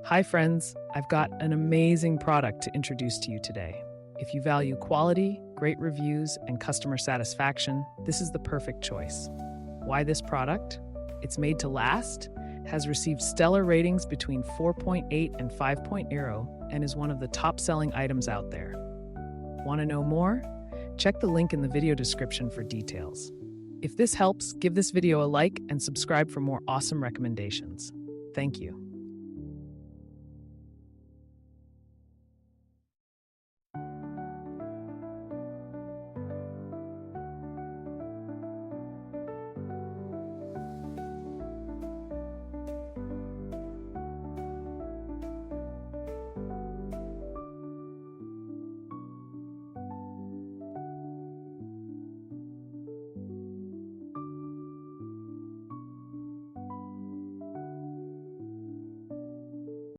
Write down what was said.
Hi friends, I've got an amazing product to introduce to you today. If you value quality, great reviews, and customer satisfaction, this is the perfect choice. Why this product? It's made to last, has received stellar ratings between 4.8 and 5.0, and is one of the top-selling items out there. Want to know more? Check the link in the video description for details. If this helps, give this video a like and subscribe for more awesome recommendations. Thank you.